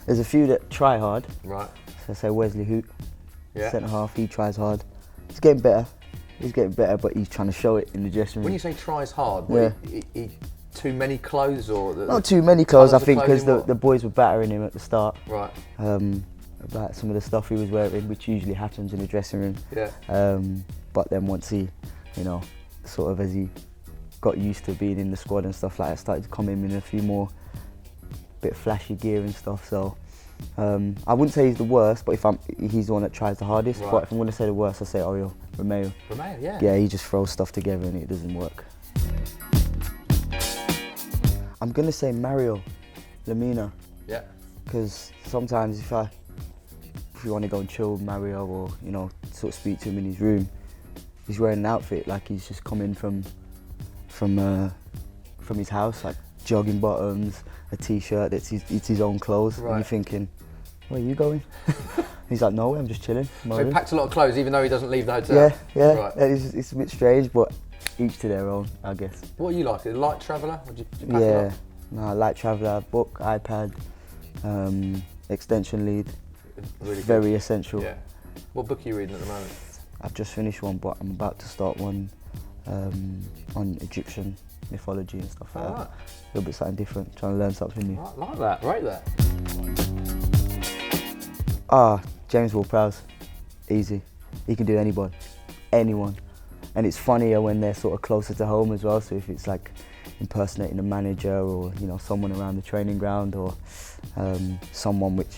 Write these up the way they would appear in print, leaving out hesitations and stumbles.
There's a few that try hard. Right. So I say Wesley Hoot, Yeah. centre half, he tries hard. He's getting better. But he's trying to show it in the dressing room. When you say tries hard, Yeah. too many clothes or? Not too many clothes, I colours of think, because clothing, the boys were battering him at the start. Right. About some of the stuff he was wearing, which usually happens in the dressing room. Yeah. But then once he, sort of as he got used to being in the squad and stuff like that, started to come in a few more bit flashy gear and stuff. So I wouldn't say he's the worst, but he's the one that tries the hardest. Right. But if I'm going to say the worst, I say Oriol Romeo. Romeo, yeah. Yeah, he just throws stuff together and it doesn't work. I'm going to say Mario Lamina. Yeah. Because sometimes if you want to go and chill with Mario or sort of speak to him in his room, he's wearing an outfit like he's just coming from his house, like jogging bottoms, a t-shirt it's his own clothes. Right. And you're thinking, where are you going? He's like, no, I'm just chilling. So he packs a lot of clothes even though he doesn't leave the hotel? Yeah. Right. It's a bit strange, but each to their own, I guess. What are you like? A light traveller? Or do you pack a lot? No, light traveller, book, iPad, extension lead. Really good. Very essential. Yeah. What book are you reading at the moment? I've just finished one, but I'm about to start one on Egyptian mythology and stuff like that. Right. A little bit something different, trying to learn something new. I like that, rate that. James Ward-Prowse, easy. He can do anyone. And it's funnier when they're sort of closer to home as well, so if it's like impersonating a manager or someone around the training ground or someone which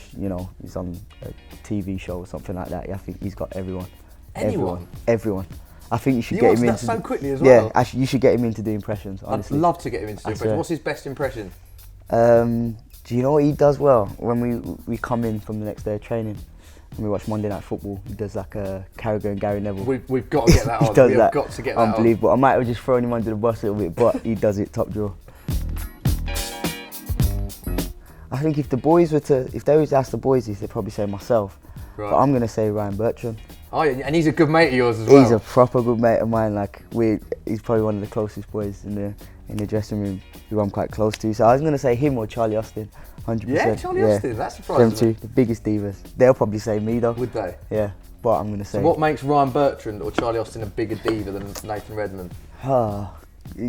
is on a TV show or something like that, I think he's got everyone. Everyone. I think you should get him in. That so quickly as well. Yeah, you should get him in to do impressions, honestly. I'd love to get him into do impressions. What's his best impression? Do you know what he does well? When we come in from the next day of training and we watch Monday Night Football, he does like a Carragher and Gary Neville. We've got to get that on. We've got to get that Unbelievable. I might have just thrown him under the bus a little bit, but he does it top drawer. I think if they were to ask the boys this, they'd probably say myself. Right. But I'm going to say Ryan Bertrand. Oh yeah, and he's a good mate of yours as well. He's a proper good mate of mine. He's probably one of the closest boys in the dressing room who I'm quite close to. So I was going to say him or Charlie Austin, 100%. Yeah, Charlie Austin, that surprises me. Them two, the biggest divas. They'll probably say me though. Would they? Yeah, but I'm going to say... So what makes Ryan Bertrand or Charlie Austin a bigger diva than Nathan Redmond?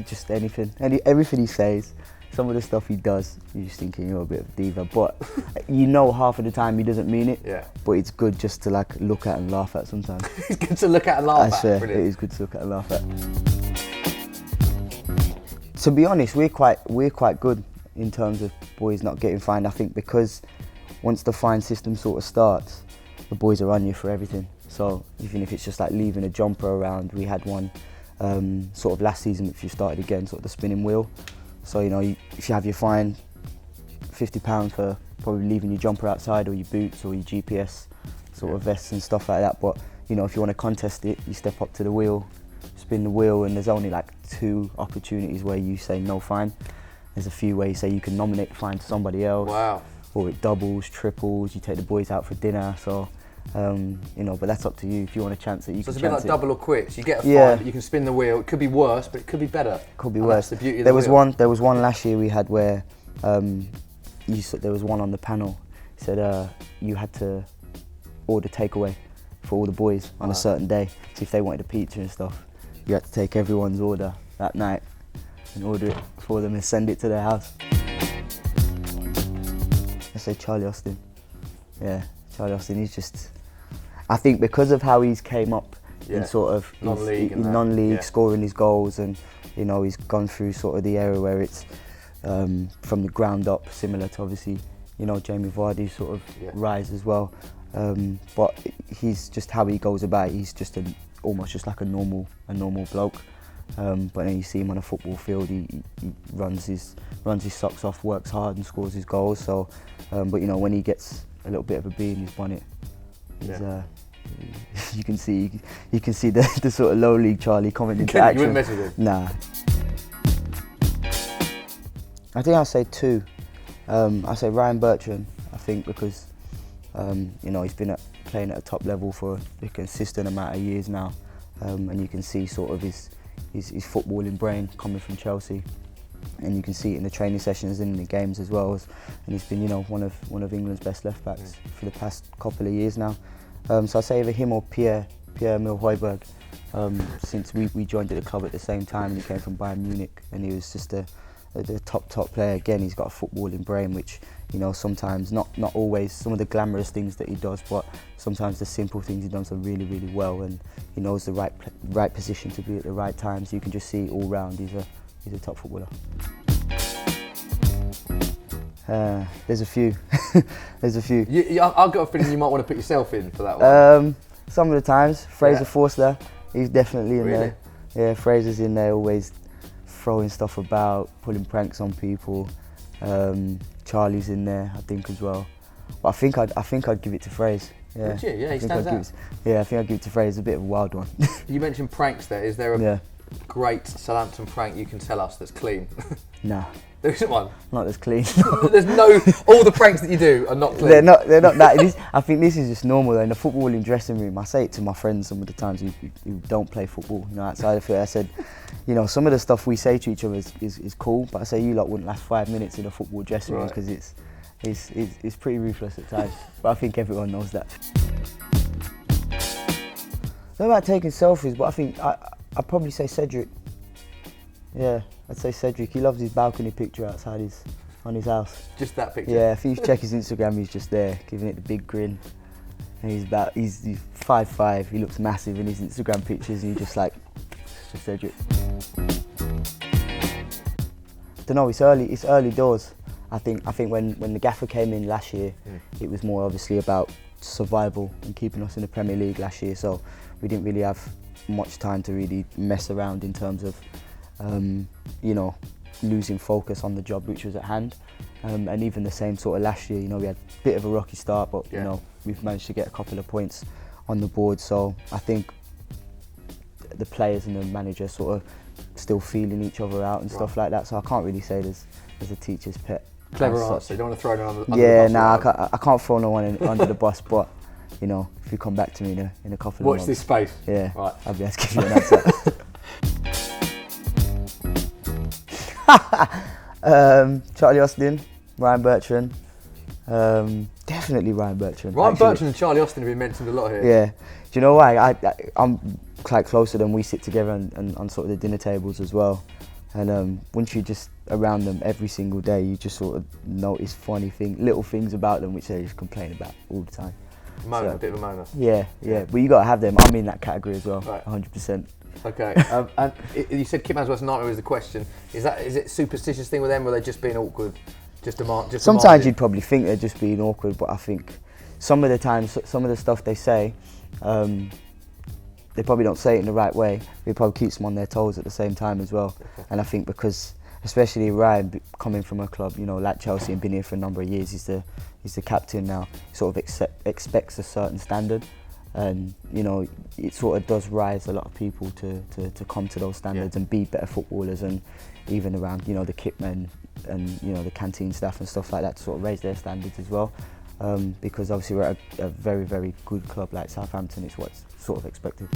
Just anything. Everything he says, some of the stuff he does, you're just thinking you're a bit of a diva. But half of the time he doesn't mean it. Yeah. But it's good just to look at and laugh at sometimes. It's good to look at and laugh I at. swear, Brilliant. it is good to look at and laugh at. To be honest, we're quite good in terms of boys not getting fined. I think because once the fine system sort of starts, the boys are on you for everything. So even if it's just like leaving a jumper around, we had one sort of last season if you started again, sort of the spinning wheel. So if you have your fine, £50 for probably leaving your jumper outside or your boots or your GPS sort of vests and stuff like that. But if you want to contest it, you step up to the wheel, spin the wheel, and there's only like 2 opportunities where you say no fine. There's a few where you say you can nominate the fine to somebody else. Wow. Or it doubles, triples, you take the boys out for dinner. So, but that's up to you. If you want a chance it, you can chance it. So it's a bit like double or quits. You get a fine, but you can spin the wheel. It could be worse, but it could be better. Could be worse. That's the beauty of there the was wheel. There was one last year we had where there was one on the panel. He said you had to order takeaway for all the boys on a certain day. So if they wanted a pizza and stuff, you had to take everyone's order that night and order it for them and send it to their house. I say Charlie Austin. Yeah, Charlie Austin. He's just, I think because of how he's came up in sort of non-league, scoring his goals, and he's gone through sort of the era where it's from the ground up, similar to obviously Jamie Vardy's sort of rise as well. But he's just how he goes about. He's just almost just like a normal bloke. But then you see him on a football field. He runs his socks off, works hard, and scores his goals. So, but when he gets a little bit of a bee in his bonnet, you can see the sort of low league Charlie coming into action. You wouldn't mess with him? Nah. I think I'll say 2. I'll say Ryan Bertrand. I think because he's been playing at a top level for a consistent amount of years now, and you can see sort of his footballing brain coming from Chelsea. and you can see it in the training sessions and in the games as well. And he's been, you know, one of England's best left backs for the past couple of years now. So I say either him or Pierre-Emile Højbjerg. Since we joined at the club at the same time, and he came from Bayern Munich, and he was just a top player. Again, he's got a footballing brain, which, you know, sometimes not always some of the glamorous things that he does, but sometimes the simple things he does are really, really well, and he knows the right position to be at the right time. So you can just see all round he's a top footballer. There's a few. There's a few. I've got a feeling you might want to put yourself in for that one. Some of the times, Fraser Forster, he's definitely in there. Yeah, Fraser's in there, always throwing stuff about, pulling pranks on people. Charlie's in there, I think, as well. But I think I'd give it to Fraser. Yeah. Would you? Yeah, he stands out. I think I'd give it to Fraser. It's a bit of a wild one. You mentioned pranks there. Is there a great Southampton prank you can tell us that's clean? Nah. There isn't one? Not as clean. There's no, all the pranks that you do are not clean. They're not that. I think this is just normal though. In the footballing dressing room, I say it to my friends some of the times who don't play football, you know, outside of it. I said, you know, some of the stuff we say to each other is cool, but I say you lot wouldn't last 5 minutes in a football dressing room because it's pretty ruthless at times. But I think everyone knows that. It's not about taking selfies, but I think I'd probably say Cedric. Yeah, I'd say Cedric. He loves his balcony picture outside on his house. Just that picture? Yeah, if you check his Instagram, he's just there, giving it the big grin. And he's 5'5", he looks massive in his Instagram pictures, and you're just like, it's just Cedric. I don't know, it's early doors. I think when the gaffer came in last year, it was more obviously about survival and keeping us in the Premier League last year, so we didn't really have much time to really mess around in terms of you know, losing focus on the job which was at hand. And even the same sort of last year, you know, we had a bit of a rocky start, but you know, we've managed to get a couple of points on the board. So I think the players and the manager sort of still feeling each other out and stuff like that. So I can't really say there's a teacher's pet. Clever answer. You don't want to throw anyone under the bus. Yeah, nah, I can't throw no one under the bus, but you know, if you come back to me in a couple of months. Watch this space. Yeah, right. I'll be able to give you an answer. Charlie Austin, Ryan Bertrand, definitely Ryan Bertrand. Ryan Bertrand and Charlie Austin have been mentioned a lot here. Yeah, do you know why? I'm quite closer than we sit together and on sort of the dinner tables as well. And once you're just around them every single day, you just sort of notice funny things, little things about them which they just complain about all the time. Moaner, a bit of a moaner. Yeah. But you got to have them. I'm in that category as well, right. 100%. Okay, and you said Kip Mansworth's nightmare was the question. Is it a superstitious thing with them, or are they just being awkward? Sometimes you'd probably think they're just being awkward, but I think some of the times, some of the stuff they say, they probably don't say it in the right way. It probably keeps them on their toes at the same time as well. Okay. And I think because, especially Ryan, coming from a club, you know, like Chelsea and been here for a number of years, he's the captain now. He sort of expects a certain standard. And you know, it sort of does rise a lot of people to come to those standards and be better footballers, and even around, you know, the kit men and, you know, the canteen staff and stuff like that to sort of raise their standards as well. Because obviously we're at a very, very good club like Southampton, it's what's sort of expected.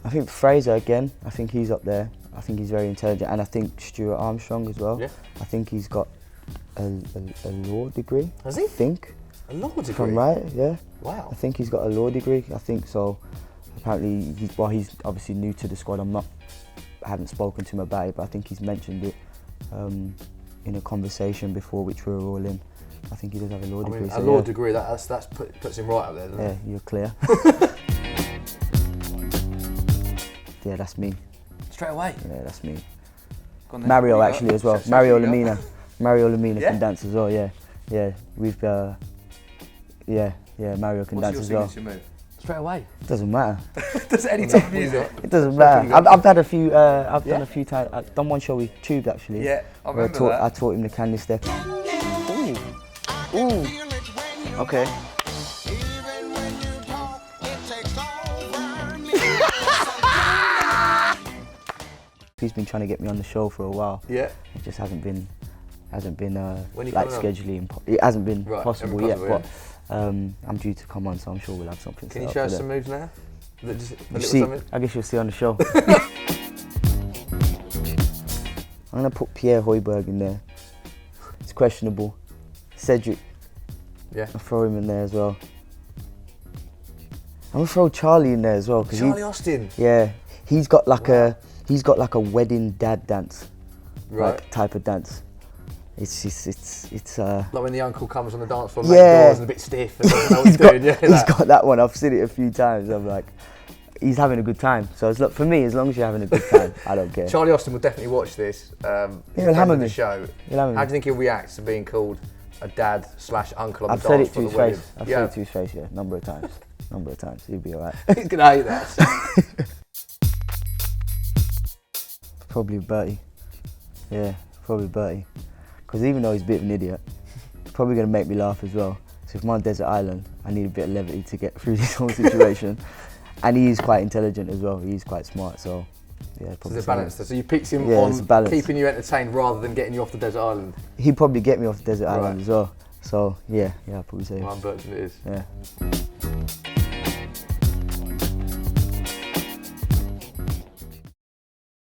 I think Fraser again, I think he's up there. I think he's very intelligent, and I think Stuart Armstrong as well. Yeah. I think he's got a law degree. Has he? I think. A law degree? If I'm right, yeah. Wow. I think he's got a law degree, I think so. Apparently, he's obviously new to the squad. I haven't spoken to him about it, but I think he's mentioned it in a conversation before, which we were all in. I think he does have a law degree. A law degree, that puts him right up there, doesn't it? Yeah, you're clear. Yeah, that's me. Straight away? Yeah, that's me. Mario actually as well. Mario Lamina. Mario Lamina can dance as well, yeah. Yeah, we've Mario can dance as well. What's your signature move? Straight away? Doesn't matter. Does it any time music? It doesn't matter. I've had a few. I've done a few times. I've done one show with Tube actually. Yeah, I remember that. I taught him the candy step. Ooh. Okay. He's been trying to get me on the show for a while. Yeah. It just hasn't been like scheduling. It hasn't been possible yet, but I'm due to come on, so I'm sure we'll have something. Can you show us some moves now? I guess you'll see on the show. I'm gonna put Pierre Højbjerg in there. It's questionable. Cedric. Yeah. I'll throw him in there as well. I'm gonna throw Charlie in there as well. Charlie Austin. Yeah, he's got like a wedding dad dance, Right. like type of dance. It's Like when the uncle comes on the dance floor, Yeah. doors and a bit stiff and doesn't know what he's doing. Yeah, he's got that one. I've seen it a few times. I'm like, he's having a good time. So it's, look, for me, as long as you're having a good time, I don't care. Charlie Austin will definitely watch this. He'll hammer the me. show. He'll hammer me. How do you think he'll react to being called a dad/uncle on I've the said dance it to floor? his The wedding? face. I've said it to his face, yeah, number of times. He'll be alright. He's gonna hate that. Probably Bertie. Yeah, probably Bertie. Because even though he's a bit of an idiot, he's probably going to make me laugh as well. So if I'm on a desert island, I need a bit of levity to get through this whole situation. And he is quite intelligent as well. He's quite smart, so yeah. So there's a balance there. So you picked him Yeah, there's a on balance. keeping you entertained rather than getting you off the desert island. He'd probably get me off the desert Right. island as well. So yeah, I'd probably say Well, Bertrand it is. yeah.